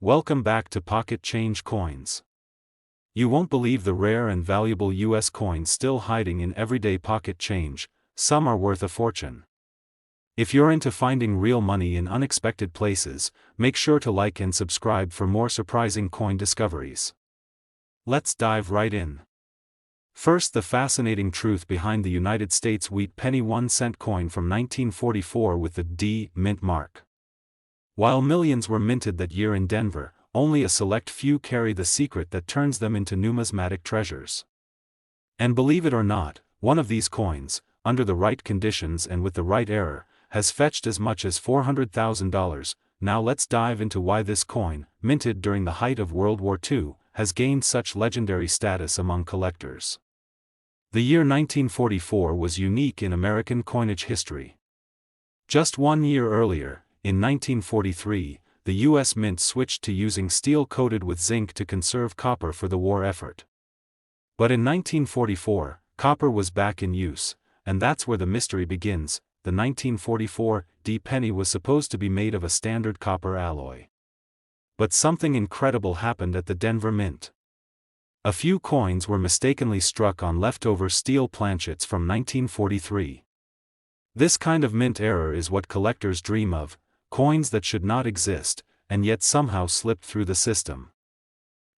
Welcome back to Pocket Change Coins. You won't believe the rare and valuable US coins still hiding in everyday pocket change. Some are worth a fortune. If you're into finding real money in unexpected places, make sure to like and subscribe for more surprising coin discoveries. Let's dive right in. First, the fascinating truth behind the United States wheat penny 1-cent coin from 1944 with the D mint mark. While millions were minted that year in Denver, only a select few carry the secret that turns them into numismatic treasures. And believe it or not, one of these coins, under the right conditions and with the right error, has fetched as much as $400,000. Now let's dive into why this coin, minted during the height of World War II, has gained such legendary status among collectors. The year 1944 was unique in American coinage history. Just 1 year earlier, in 1943, the U.S. Mint switched to using steel coated with zinc to conserve copper for the war effort. But in 1944, copper was back in use, and that's where the mystery begins. The 1944 D penny was supposed to be made of a standard copper alloy. But something incredible happened at the Denver Mint. A few coins were mistakenly struck on leftover steel planchets from 1943. This kind of mint error is what collectors dream of. Coins that should not exist, and yet somehow slipped through the system.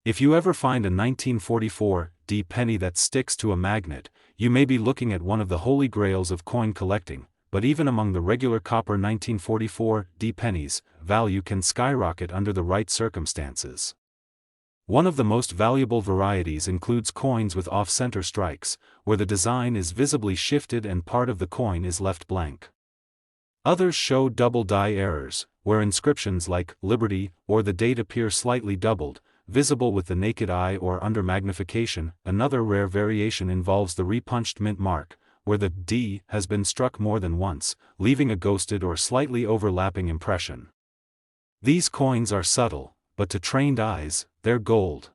If you ever find a 1944 D penny that sticks to a magnet, you may be looking at one of the holy grails of coin collecting. But even among the regular copper 1944 D pennies, value can skyrocket under the right circumstances. One of the most valuable varieties includes coins with off-center strikes, where the design is visibly shifted and part of the coin is left blank. Others show double die errors, where inscriptions like Liberty or the date appear slightly doubled, visible with the naked eye or under magnification. Another rare variation involves the repunched mint mark, where the D has been struck more than once, leaving a ghosted or slightly overlapping impression. These coins are subtle, but to trained eyes, they're gold.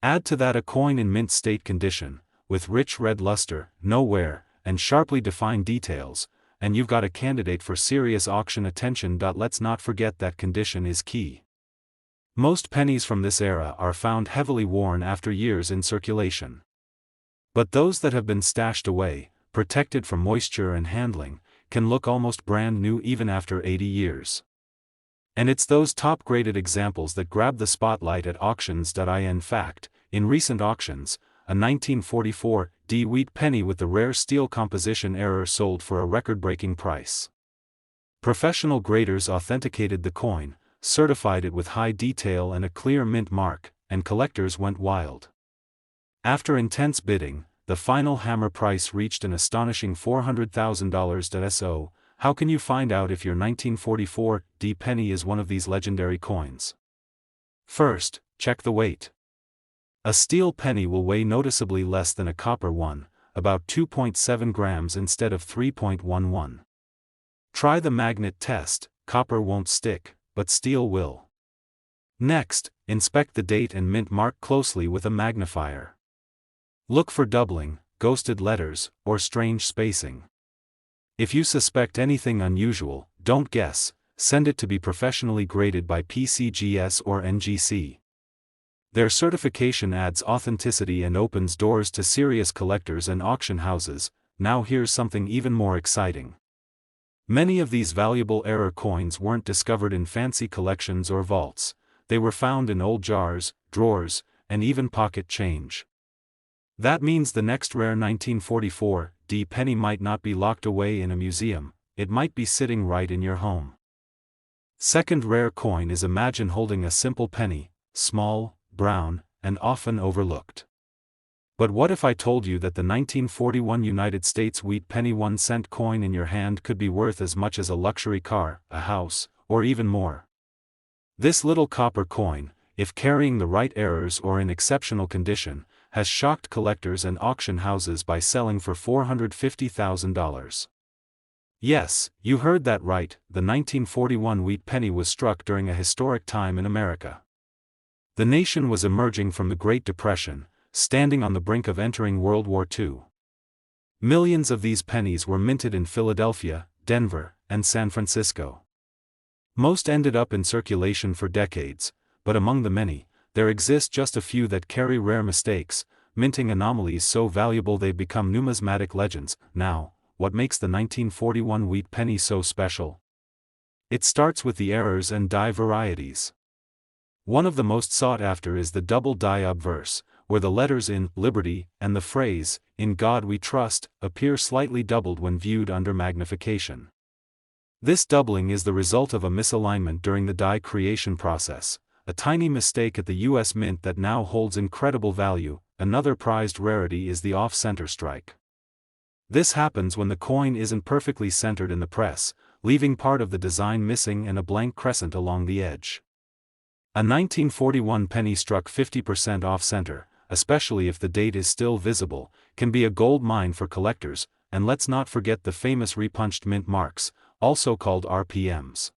Add to that a coin in mint state condition, with rich red luster, no wear, and sharply defined details, and you've got a candidate for serious auction attention. Let's not forget that condition is key. Most pennies from this era are found heavily worn after years in circulation. But those that have been stashed away, protected from moisture and handling, can look almost brand new even after 80 years. And it's those top-graded examples that grab the spotlight at auctions. In fact, in recent auctions, a 1944 D wheat penny with the rare steel composition error sold for a record-breaking price. Professional graders authenticated the coin, certified it with high detail and a clear mint mark, and collectors went wild. After intense bidding, the final hammer price reached an astonishing $400,000. So, how can you find out if your 1944 D penny is one of these legendary coins? First, check the weight. A steel penny will weigh noticeably less than a copper one, about 2.7 grams instead of 3.11. Try the magnet test. Copper won't stick, but steel will. Next, inspect the date and mint mark closely with a magnifier. Look for doubling, ghosted letters, or strange spacing. If you suspect anything unusual, don't guess, send it to be professionally graded by PCGS or NGC. Their certification adds authenticity and opens doors to serious collectors and auction houses. Now here's something even more exciting. Many of these valuable error coins weren't discovered in fancy collections or vaults. They were found in old jars, drawers, and even pocket change. That means the next rare 1944 D penny might not be locked away in a museum, it might be sitting right in your home. Second rare coin is imagine holding a simple penny, small, brown, and often overlooked. But what if I told you that the 1941 United States wheat penny 1-cent coin in your hand could be worth as much as a luxury car, a house, or even more? This little copper coin, if carrying the right errors or in exceptional condition, has shocked collectors and auction houses by selling for $450,000. Yes, you heard that right, the 1941 wheat penny was struck during a historic time in America. The nation was emerging from the Great Depression, standing on the brink of entering World War II. Millions of these pennies were minted in Philadelphia, Denver, and San Francisco. Most ended up in circulation for decades, but among the many, there exist just a few that carry rare mistakes, minting anomalies so valuable they've become numismatic legends. Now, what makes the 1941 wheat penny so special? It starts with the errors and die varieties. One of the most sought after is the double die obverse, where the letters in Liberty and the phrase, "In God We Trust," appear slightly doubled when viewed under magnification. This doubling is the result of a misalignment during the die creation process, a tiny mistake at the US Mint that now holds incredible value. Another prized rarity is the off-center strike. This happens when the coin isn't perfectly centered in the press, leaving part of the design missing and a blank crescent along the edge. A 1941 penny struck 50% off-center, especially if the date is still visible, can be a gold mine for collectors, and let's not forget the famous repunched mint marks, also called RPMs.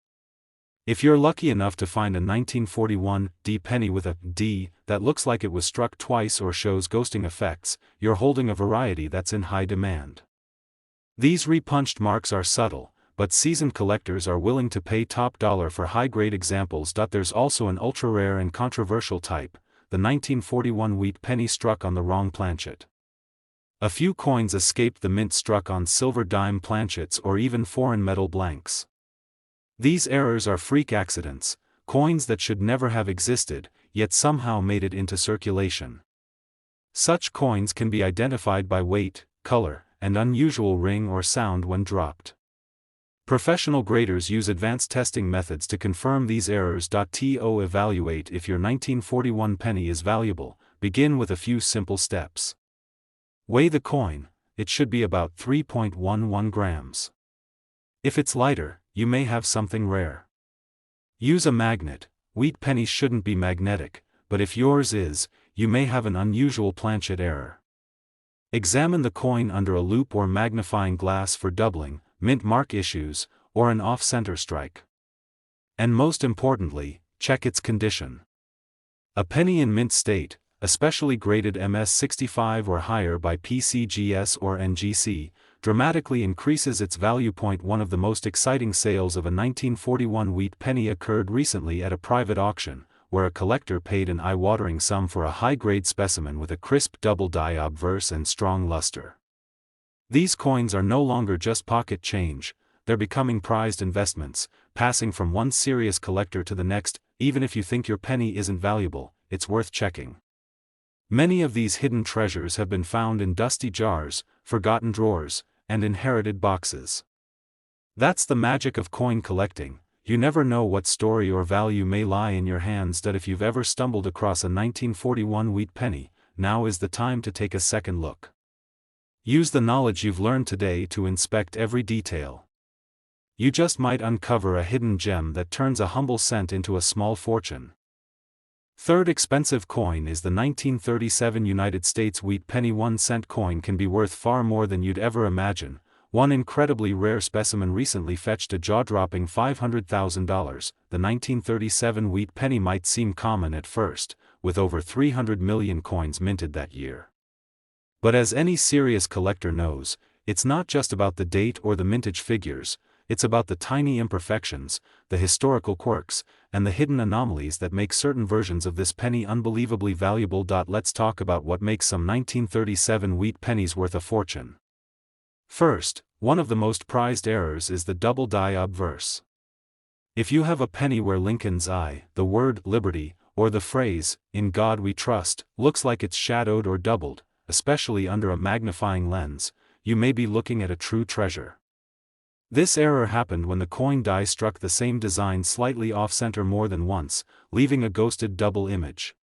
If you're lucky enough to find a 1941 D penny with a D that looks like it was struck twice or shows ghosting effects, you're holding a variety that's in high demand. These repunched marks are subtle, but seasoned collectors are willing to pay top dollar for high-grade examples. There's also an ultra-rare and controversial type, the 1941 wheat penny struck on the wrong planchet. A few coins escaped the mint struck on silver dime planchets or even foreign metal blanks. These errors are freak accidents, coins that should never have existed, yet somehow made it into circulation. Such coins can be identified by weight, color, and unusual ring or sound when dropped. Professional graders use advanced testing methods to confirm these errors. To evaluate if your 1941 penny is valuable, begin with a few simple steps. Weigh the coin. It should be about 3.11 grams. If it's lighter, you may have something rare. Use a magnet. Wheat pennies shouldn't be magnetic, but if yours is, you may have an unusual planchet error. Examine the coin under a loupe or magnifying glass for doubling, mint mark issues, or an off-center strike. And most importantly, check its condition. A penny in mint state, especially graded MS65 or higher by PCGS or NGC, dramatically increases its value. One of the most exciting sales of a 1941 wheat penny occurred recently at a private auction, where a collector paid an eye-watering sum for a high-grade specimen with a crisp double die obverse and strong luster. These coins are no longer just pocket change, they're becoming prized investments, passing from one serious collector to the next. Even if you think your penny isn't valuable, it's worth checking. Many of these hidden treasures have been found in dusty jars, forgotten drawers, and inherited boxes. That's the magic of coin collecting. You never know what story or value may lie in your hands. If you've ever stumbled across a 1941 wheat penny, now is the time to take a second look. Use the knowledge you've learned today to inspect every detail. You just might uncover a hidden gem that turns a humble cent into a small fortune. Third expensive coin is the 1937 United States wheat penny. 1-cent coin can be worth far more than you'd ever imagine. One incredibly rare specimen recently fetched a jaw-dropping $500,000. The 1937 wheat penny might seem common at first, with over 300 million coins minted that year. But as any serious collector knows, it's not just about the date or the mintage figures, it's about the tiny imperfections, the historical quirks, and the hidden anomalies that make certain versions of this penny unbelievably valuable. Let's talk about what makes some 1937 wheat pennies worth a fortune. First, one of the most prized errors is the double die obverse. If you have a penny where Lincoln's eye, the word Liberty, or the phrase, "In God We Trust," looks like it's shadowed or doubled, especially under a magnifying lens, you may be looking at a true treasure. This error happened when the coin die struck the same design slightly off-center more than once, leaving a ghosted double image.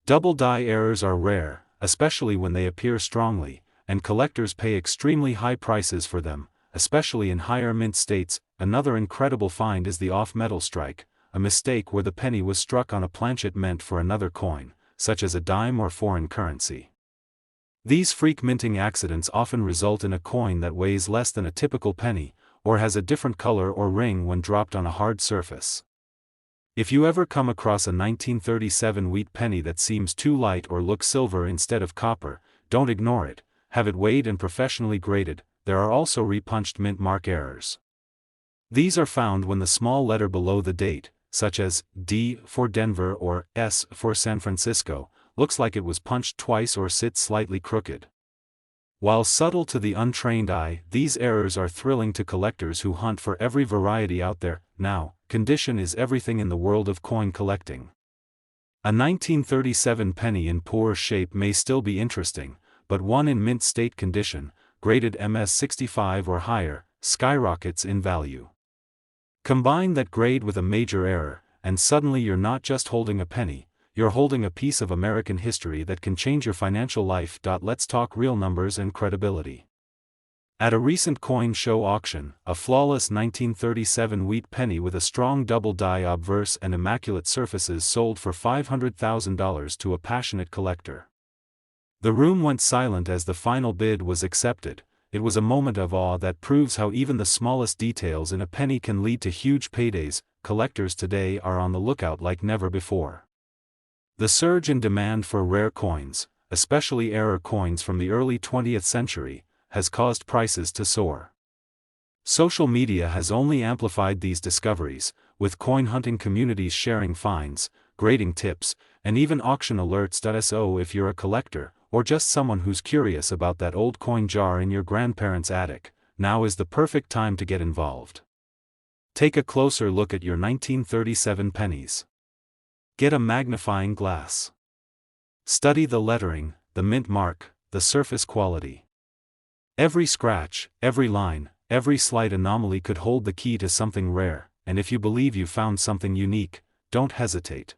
Double die errors are rare, especially when they appear strongly, and collectors pay extremely high prices for them, especially in higher mint states. Another incredible find is the off-metal strike, a mistake where the penny was struck on a planchet meant for another coin, such as a dime or foreign currency. These freak minting accidents often result in a coin that weighs less than a typical penny, or has a different color or ring when dropped on a hard surface. If you ever come across a 1937 wheat penny that seems too light or looks silver instead of copper, don't ignore it, have it weighed and professionally graded. There are also repunched mint mark errors. These are found when the small letter below the date, such as D for Denver or S for San Francisco, looks like it was punched twice or sits slightly crooked. While subtle to the untrained eye, these errors are thrilling to collectors who hunt for every variety out there. Now, condition is everything in the world of coin collecting. A 1937 penny in poor shape may still be interesting, but one in mint state condition, graded MS65 or higher, skyrockets in value. Combine that grade with a major error, and suddenly you're not just holding a penny, you're holding a piece of American history that can change your financial life. Let's talk real numbers and credibility. At a recent coin show auction, a flawless 1937 wheat penny with a strong double die obverse and immaculate surfaces sold for $500,000 to a passionate collector. The room went silent as the final bid was accepted. It was a moment of awe that proves how even the smallest details in a penny can lead to huge paydays. Collectors today are on the lookout like never before. The surge in demand for rare coins, especially error coins from the early 20th century, has caused prices to soar. Social media has only amplified these discoveries, with coin hunting communities sharing finds, grading tips, and even auction alerts. So if you're a collector, or just someone who's curious about that old coin jar in your grandparents' attic, now is the perfect time to get involved. Take a closer look at your 1937 pennies. Get a magnifying glass. Study the lettering, the mint mark, the surface quality. Every scratch, every line, every slight anomaly could hold the key to something rare, and if you believe you found something unique, don't hesitate.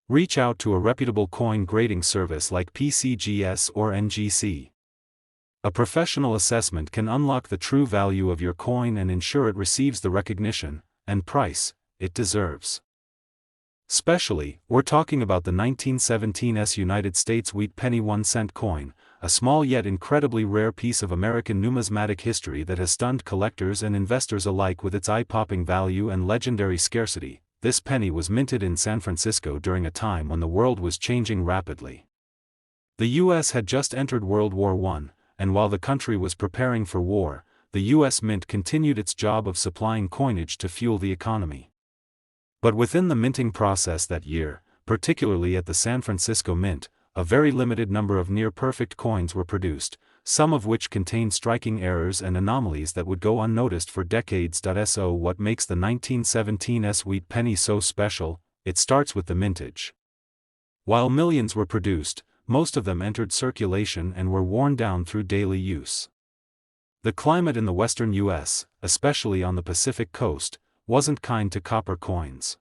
Reach out to a reputable coin grading service like PCGS or NGC. A professional assessment can unlock the true value of your coin and ensure it receives the recognition and price it deserves. Especially, we're talking about the 1917's United States wheat penny 1-cent coin, a small yet incredibly rare piece of American numismatic history that has stunned collectors and investors alike with its eye-popping value and legendary scarcity. This penny was minted in San Francisco during a time when the world was changing rapidly. The U.S. had just entered World War I, and while the country was preparing for war, the U.S. Mint continued its job of supplying coinage to fuel the economy. But within the minting process that year, particularly at the San Francisco Mint, a very limited number of near-perfect coins were produced, some of which contained striking errors and anomalies that would go unnoticed for decades. So what makes the 1917's wheat penny so special? It starts with the mintage. While millions were produced, most of them entered circulation and were worn down through daily use. The climate in the western U.S., especially on the Pacific coast, wasn't kind to copper coins.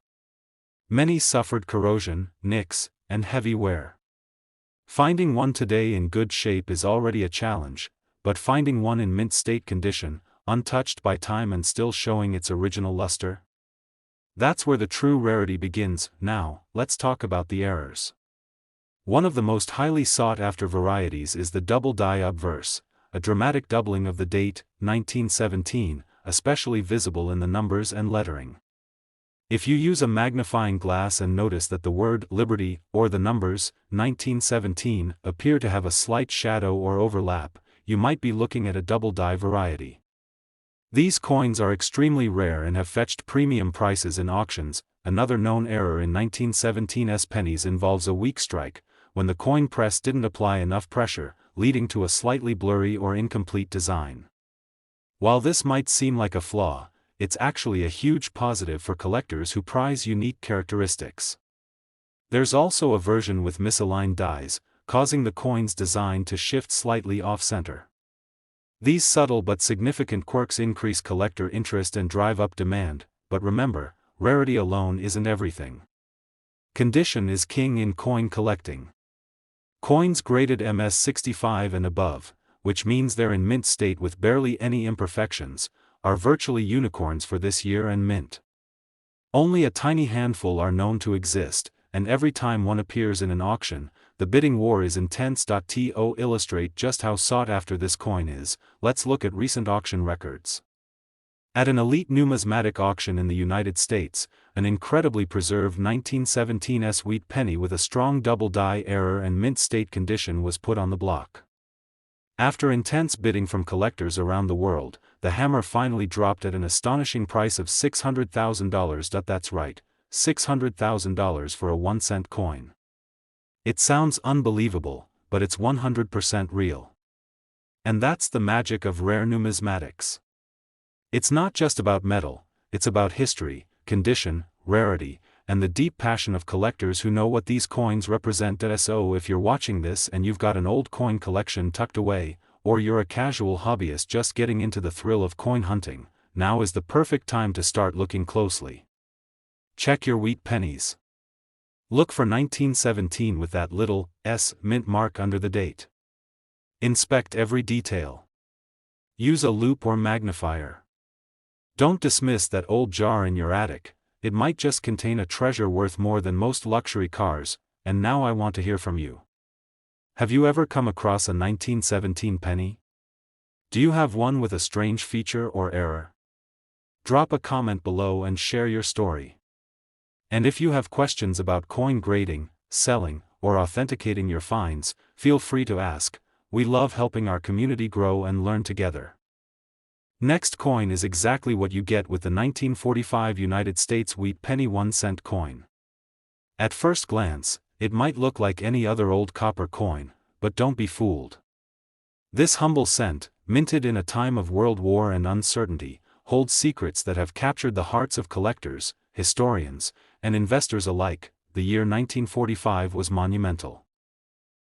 Many suffered corrosion, nicks, and heavy wear. Finding one today in good shape is already a challenge, but finding one in mint state condition, untouched by time and still showing its original luster? That's where the true rarity begins. Now, let's talk about the errors. One of the most highly sought-after varieties is the double die obverse, a dramatic doubling of the date, 1917, especially visible in the numbers and lettering. If you use a magnifying glass and notice that the word Liberty or the numbers 1917 appear to have a slight shadow or overlap, you might be looking at a double die variety. These coins are extremely rare and have fetched premium prices in auctions. Another known error in 1917's pennies involves a weak strike, when the coin press didn't apply enough pressure, leading to a slightly blurry or incomplete design. While this might seem like a flaw, it's actually a huge positive for collectors who prize unique characteristics. There's also a version with misaligned dies, causing the coin's design to shift slightly off-center. These subtle but significant quirks increase collector interest and drive up demand, but remember, rarity alone isn't everything. Condition is king in coin collecting. Coins graded MS65 and above, which means they're in mint state with barely any imperfections, are virtually unicorns for this year and mint. Only a tiny handful are known to exist, and every time one appears in an auction, the bidding war is intense. To illustrate just how sought after this coin is, let's look at recent auction records. At an elite numismatic auction in the United States, an incredibly preserved 1917's wheat penny with a strong double die error and mint state condition was put on the block. After intense bidding from collectors around the world, the hammer finally dropped at an astonishing price of $600,000. That's right, $600,000 for a 1-cent coin. It sounds unbelievable, but it's 100% real. And that's the magic of rare numismatics. It's not just about metal, it's about history, condition, rarity, and the deep passion of collectors who know what these coins represent. So if you're watching this and you've got an old coin collection tucked away, or you're a casual hobbyist just getting into the thrill of coin hunting, now is the perfect time to start looking closely. Check your wheat pennies. Look for 1917 with that little S mint mark under the date. Inspect every detail. Use a loupe or magnifier. Don't dismiss that old jar in your attic, it might just contain a treasure worth more than most luxury cars. And now I want to hear from you. Have you ever come across a 1917 penny? Do you have one with a strange feature or error? Drop a comment below and share your story. And if you have questions about coin grading, selling, or authenticating your finds, feel free to ask. We love helping our community grow and learn together. Next coin is exactly what you get with the 1945 United States wheat penny 1-cent coin. At first glance, it might look like any other old copper coin, but don't be fooled. This humble cent, minted in a time of World War and uncertainty, holds secrets that have captured the hearts of collectors, historians, and investors alike. The year 1945 was monumental.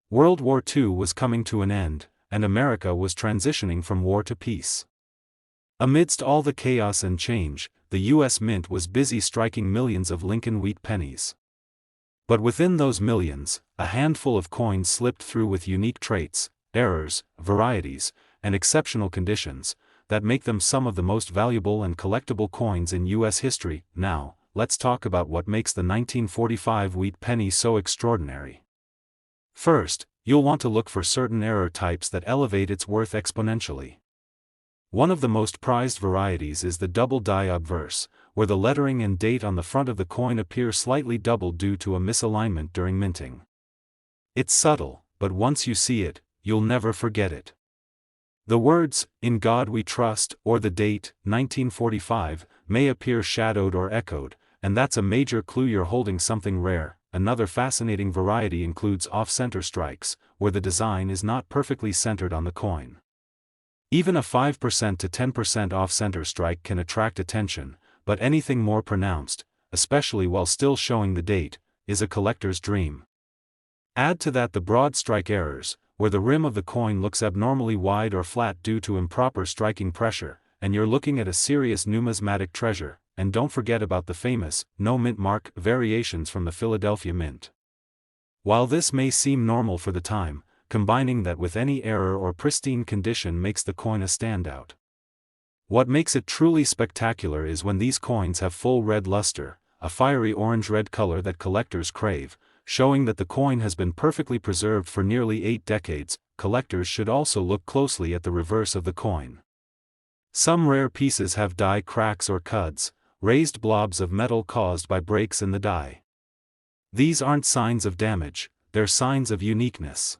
World War II was coming to an end, and America was transitioning from war to peace. Amidst all the chaos and change, the U.S. Mint was busy striking millions of Lincoln wheat pennies. But within those millions, a handful of coins slipped through with unique traits, errors, varieties, and exceptional conditions that make them some of the most valuable and collectible coins in U.S. history. Now, let's talk about what makes the 1945 wheat penny so extraordinary. First, you'll want to look for certain error types that elevate its worth exponentially. One of the most prized varieties is the double die obverse, where the lettering and date on the front of the coin appear slightly doubled due to a misalignment during minting. It's subtle, but once you see it, you'll never forget it. The words, "In God We Trust," or the date, 1945, may appear shadowed or echoed, and that's a major clue you're holding something rare. Another fascinating variety includes off-center strikes, where the design is not perfectly centered on the coin. Even a 5% to 10% off-center strike can attract attention, but anything more pronounced, especially while still showing the date, is a collector's dream. Add to that the broad strike errors, where the rim of the coin looks abnormally wide or flat due to improper striking pressure, and you're looking at a serious numismatic treasure. And don't forget about the famous, no mint mark variations from the Philadelphia Mint. While this may seem normal for the time, combining that with any error or pristine condition makes the coin a standout. What makes it truly spectacular is when these coins have full red luster, a fiery orange-red color that collectors crave, showing that the coin has been perfectly preserved for nearly 8 decades. Collectors should also look closely at the reverse of the coin. Some rare pieces have die cracks or cuds, raised blobs of metal caused by breaks in the die. These aren't signs of damage, they're signs of uniqueness.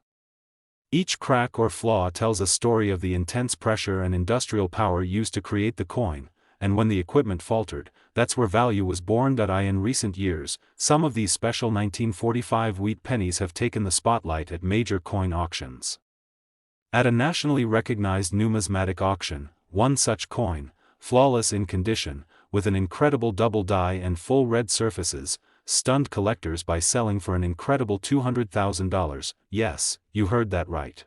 Each crack or flaw tells a story of the intense pressure and industrial power used to create the coin, and when the equipment faltered, that's where value was born. In recent years, some of these special 1945 wheat pennies have taken the spotlight at major coin auctions. At a nationally recognized numismatic auction, one such coin, flawless in condition, with an incredible double die and full red surfaces, stunned collectors by selling for an incredible $200,000. Yes, you heard that right.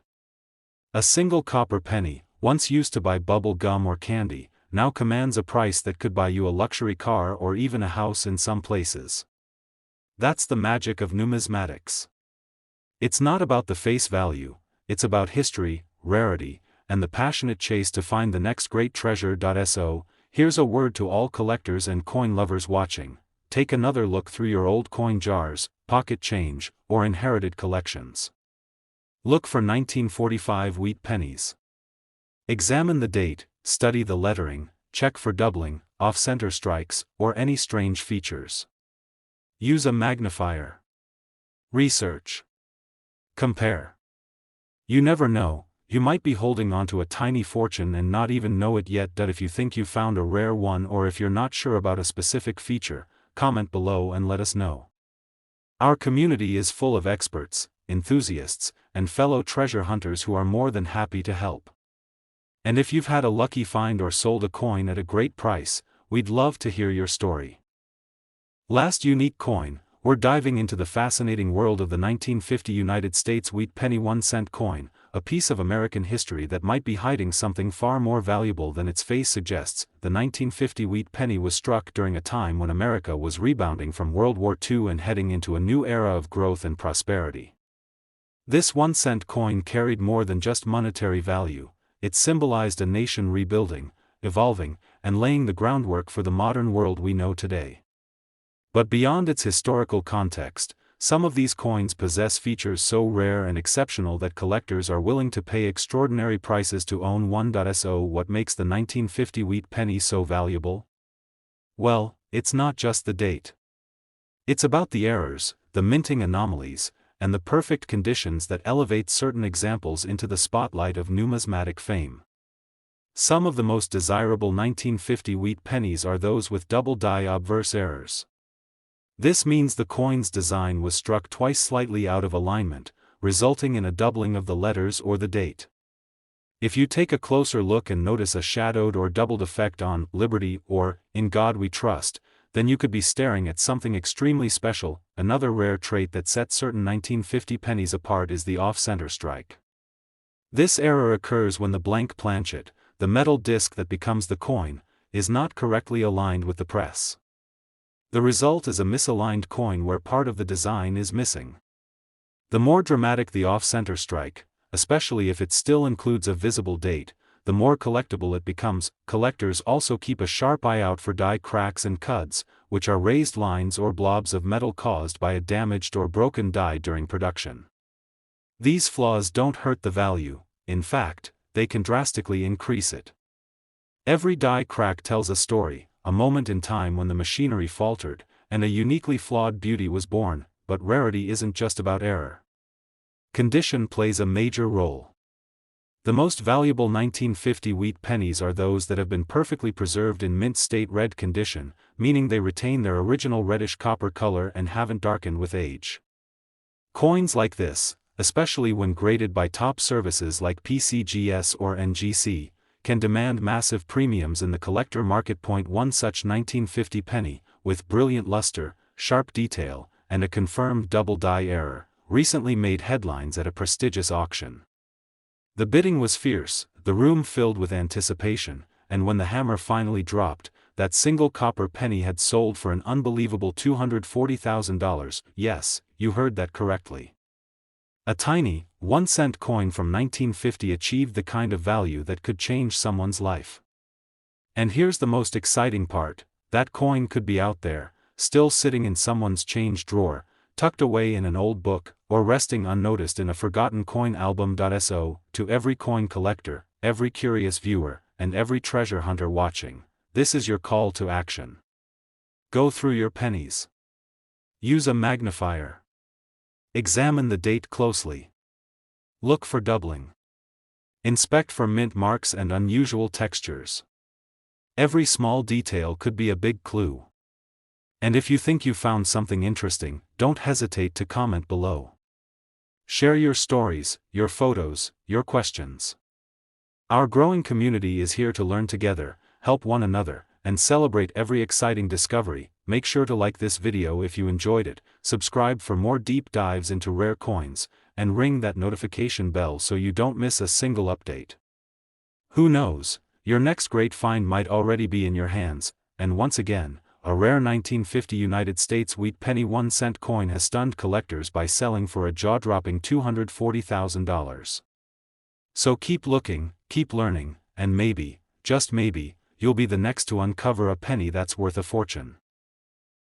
A single copper penny, once used to buy bubble gum or candy, now commands a price that could buy you a luxury car or even a house in some places. That's the magic of numismatics. It's not about the face value, it's about history, rarity, and the passionate chase to find the next great treasure. So, here's a word to all collectors and coin lovers watching. Take another look through your old coin jars, pocket change, or inherited collections. Look for 1945 wheat pennies. Examine the date, study the lettering, check for doubling, off-center strikes, or any strange features. Use a magnifier. Research. Compare. You never know, you might be holding onto a tiny fortune and not even know it yet. If you think you found a rare one or if you're not sure about a specific feature, comment below and let us know. Our community is full of experts, enthusiasts, and fellow treasure hunters who are more than happy to help. And if you've had a lucky find or sold a coin at a great price, we'd love to hear your story. Last unique coin, we're diving into the fascinating world of the 1950 United States wheat penny 1-cent coin, a piece of American history that might be hiding something far more valuable than its face suggests. The 1950 wheat penny was struck during a time when America was rebounding from World War II and heading into a new era of growth and prosperity. This 1-cent coin carried more than just monetary value. It symbolized a nation rebuilding, evolving, and laying the groundwork for the modern world we know today. But beyond its historical context, some of these coins possess features so rare and exceptional that collectors are willing to pay extraordinary prices to own one. So what makes the 1950 wheat penny so valuable? Well, it's not just the date. It's about the errors, the minting anomalies, and the perfect conditions that elevate certain examples into the spotlight of numismatic fame. Some of the most desirable 1950 wheat pennies are those with double die obverse errors. This means the coin's design was struck twice slightly out of alignment, resulting in a doubling of the letters or the date. If you take a closer look and notice a shadowed or doubled effect on Liberty or In God We Trust, then you could be staring at something extremely special. Another rare trait that sets certain 1950 pennies apart is the off-center strike. This error occurs when the blank planchet, the metal disc that becomes the coin, is not correctly aligned with the press. The result is a misaligned coin where part of the design is missing. The more dramatic the off-center strike, especially if it still includes a visible date, the more collectible it becomes. Collectors also keep a sharp eye out for die cracks and cuds, which are raised lines or blobs of metal caused by a damaged or broken die during production. These flaws don't hurt the value, in fact, they can drastically increase it. Every die crack tells a story, a moment in time when the machinery faltered, and a uniquely flawed beauty was born. But rarity isn't just about error. Condition plays a major role. The most valuable 1950 wheat pennies are those that have been perfectly preserved in mint state red condition, meaning they retain their original reddish copper color and haven't darkened with age. Coins like this, especially when graded by top services like PCGS or NGC, can demand massive premiums in the collector market. One such 1950 penny, with brilliant luster, sharp detail, and a confirmed double die error, recently made headlines at a prestigious auction. The bidding was fierce, the room filled with anticipation, and when the hammer finally dropped, that single copper penny had sold for an unbelievable $240,000. Yes, you heard that correctly. A tiny, 1-cent coin from 1950 achieved the kind of value that could change someone's life. And here's the most exciting part, that coin could be out there, still sitting in someone's change drawer, tucked away in an old book, or resting unnoticed in a forgotten coin album. So, to every coin collector, every curious viewer, and every treasure hunter watching, this is your call to action. Go through your pennies. Use a magnifier. Examine the date closely. Look for doubling. Inspect for mint marks and unusual textures. Every small detail could be a big clue. And if you think you found something interesting, don't hesitate to comment below. Share your stories, your photos, your questions. Our growing community is here to learn together, help one another, and celebrate every exciting discovery. Make sure to like this video if you enjoyed it, subscribe for more deep dives into rare coins, and ring that notification bell so you don't miss a single update. Who knows, your next great find might already be in your hands. And once again, a rare 1950 United States wheat penny 1-cent coin has stunned collectors by selling for a jaw-dropping $240,000. So keep looking, keep learning, and maybe, just maybe, you'll be the next to uncover a penny that's worth a fortune.